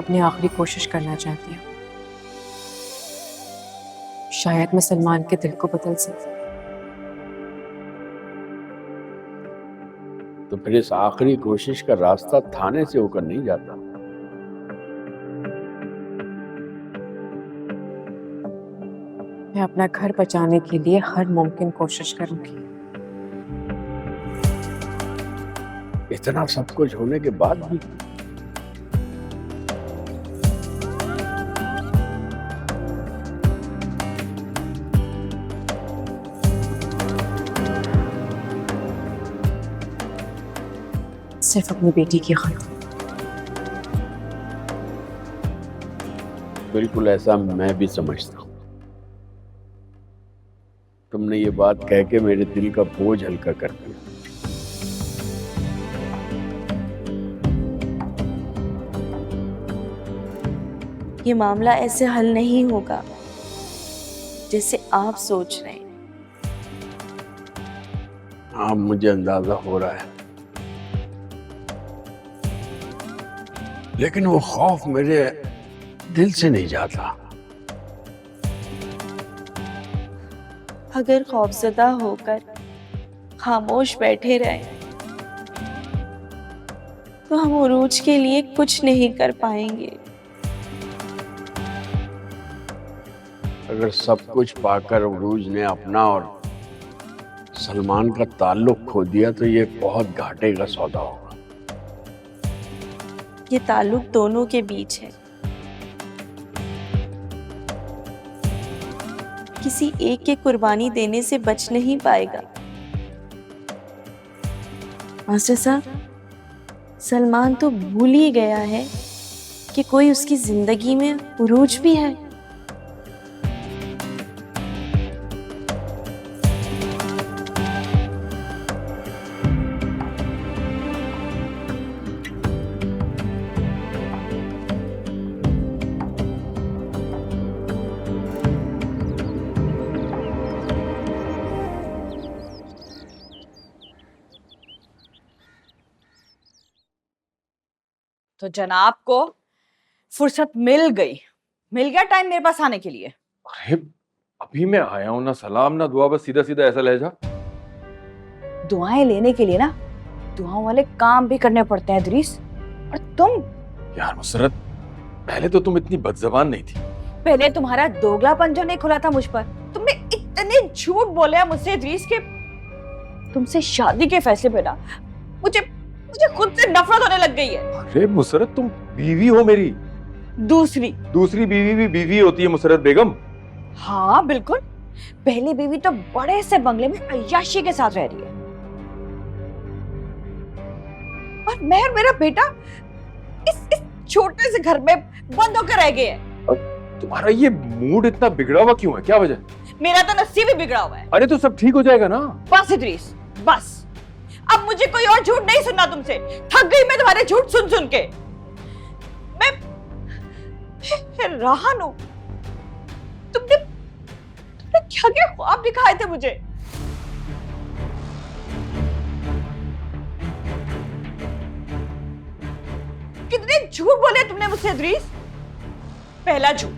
अपनी आखिरी कोशिश करना चाहती हूँ। शायद मैं सलमान के दिल को बदल सकती हूँ। तो फिर इस आखिरी कोशिश का रास्ता थाने से होकर नहीं जाता। मैं अपना घर बचाने के लिए हर मुमकिन कोशिश करूंगी। इतना सब कुछ होने के बाद भी सिर्फ अपनी बेटी की खातिर। बिल्कुल ऐसा मैं भी समझता हूँ। तुमने ये बात कह के मेरे दिल का बोझ हल्का कर दिया। ये मामला ऐसे हल नहीं होगा जैसे आप सोच रहे हैं। हाँ, मुझे अंदाजा हो रहा है, लेकिन वो खौफ मेरे दिल से नहीं जाता। अगर खौफजदा होकर खामोश बैठे रहे तो हम उरूज के लिए कुछ नहीं कर पाएंगे। अगर सब कुछ पाकर उरूज ने अपना और सलमान का ताल्लुक खो दिया तो ये बहुत घाटे का सौदा होगा। ये ताल्लुक दोनों के बीच है, किसी एक के कुर्बानी देने से बच नहीं पाएगा। मास्टर साहब, सलमान तो भूल ही गया है कि कोई उसकी जिंदगी में उरूज भी है। तो जनाब को फुर्सत मिल गया टाइम मेरे पास आने के लिए। अरे अभी मैं आया हूं, ना सलाम ना दुआ, बस सीधा सीधा ऐसा लहजा। दुआएं लेने के लिए ना दुआओं वाले काम भी करने पड़ते हैं इदरीस। और तुम यार मुसरत, पहले तो तुम इतनी बदजबान नहीं थी। पहले तुम्हारा दोगलापन जो नहीं खुला था मुझ पर, तुमने इतने झूठ बोले हैं मुझसे इदरीस के तुमसे शादी के फैसले पे ना मुझे खुद से नफरत होने लग गई है। अरे मुसरत, तुम बीवी हो मेरी। दूसरी बीवी भी बीवी होती है मुसरत बेगम। हाँ बिल्कुल, पहली बीवी तो बड़े से बंगले में अय्याशी के साथ रह रही है और मैं और मेरा बेटा इस छोटे से घर में बंद होकर रह गए हैं। तुम्हारा ये मूड इतना बिगड़ा हुआ क्यों है, क्या वजह? मेरा तो नसीब ही बिगड़ा हुआ है। अरे तो सब ठीक हो जाएगा ना। बस इदरीस, बस अब मुझे कोई और झूठ नहीं सुनना तुमसे। थक गई मैं तुम्हारे झूठ सुन सुन के। मैं हैरान हूं, तुमने क्या क्या ख्वाब दिखाए थे मुझे। कितने झूठ बोले तुमने मुझसे इदरीस। पहला झूठ,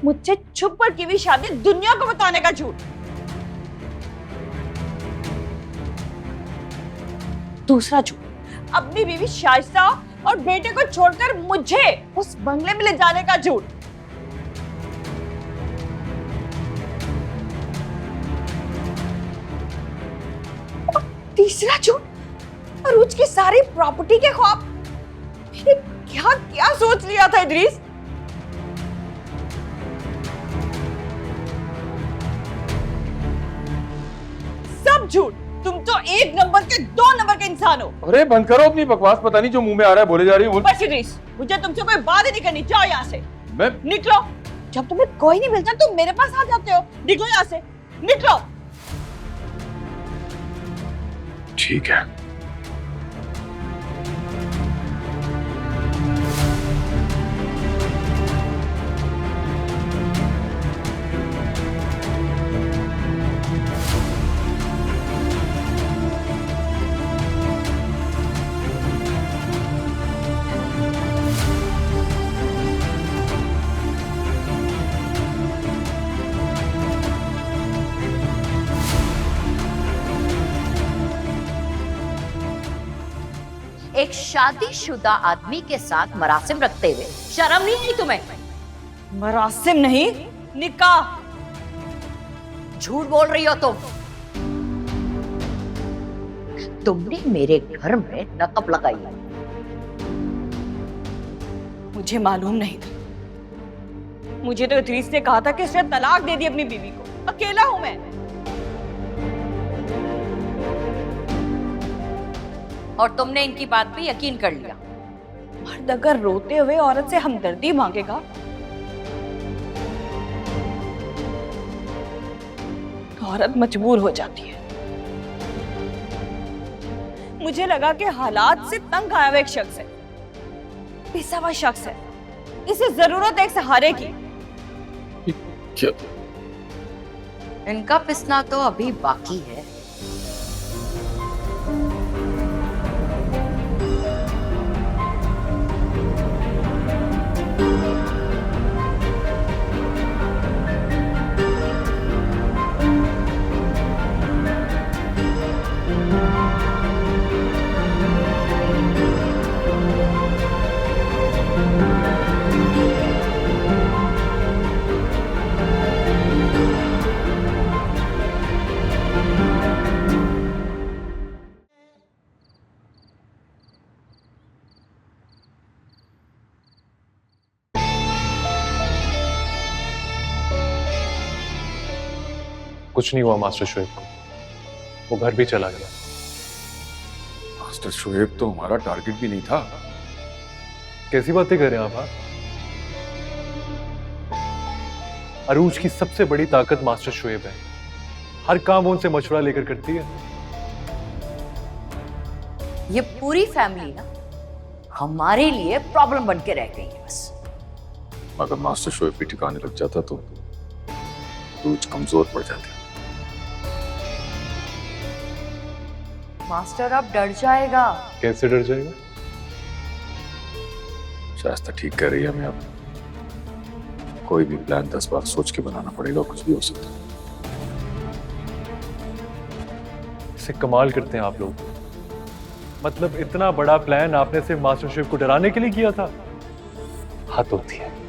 मुझसे छुप कर की हुई शादी दुनिया को बताने का झूठ। दूसरा झूठ, अपनी बीवी शाइस्ता और बेटे को छोड़कर मुझे उस बंगले में ले जाने का झूठ। और तीसरा झूठ, अरूज की सारी प्रॉपर्टी के ख्वाब। मैंने क्या क्या सोच लिया था इदरीस। सब झूठ। तुम तो एक नंबर के दो नंबर के इंसान हो। अरे बंद करो अपनी बकवास, पता नहीं जो मुंह में आ रहा है बोले जा रही हो। बस इदरीस, मुझे तुमसे कोई बात ही नहीं करनी। जाओ यहाँ से, मैं निकलो। जब तुम्हें कोई नहीं मिलता तुम मेरे पास आ जाते हो। निकलो यहाँ से, निकलो। ठीक है। एक शादीशुदा आदमी के साथ मरासिम रखते हुए शर्म नहीं आई तुम्हें? मरासिम नहीं, निकाह। झूठ बोल रही हो तुमने मेरे घर में नकब लगाई है। मुझे मालूम नहीं था। मुझे तो इदरीस ने कहा था कि उसने तलाक दे दी अपनी बीवी को। अकेला हूं मैं। और तुमने इनकी बात पे यकीन कर लिया। मर्द अगर रोते हुए औरत से हमदर्दी मांगेगा तो औरत मजबूर हो जाती है। मुझे लगा कि हालात से तंग आया हुआ एक शख्स है, पिसा हुआ शख्स है, इसे जरूरत है एक सहारे की। क्या? इनका पिसना तो अभी बाकी है। कुछ नहीं हुआ मास्टर शोएब को, वो घर भी चला गया। मास्टर शोएब तो हमारा टारगेट भी नहीं था। कैसी बातें कर रहे हैं आप? अरूज की सबसे बड़ी ताकत मास्टर शोएब है। हर काम वो उनसे मशवरा लेकर करती है। ये पूरी फैमिली ना हमारे लिए प्रॉब्लम बन के रह गई है बस। अगर मास्टर शोएब भी ठिकाने लग जाता तो रूज कमजोर पड़ जाती। मास्टर अब डर जाएगा। कैसे डर जाएगा? शायद ठीक कह रही है। हमें अब कोई भी प्लान 10 बार सोच के बनाना पड़ेगा, कुछ भी हो सकता है। इसे कमाल करते हैं आप लोग। मतलब इतना बड़ा प्लान आपने सिर्फ मास्टर शोएब को डराने के लिए किया था? हद होती है।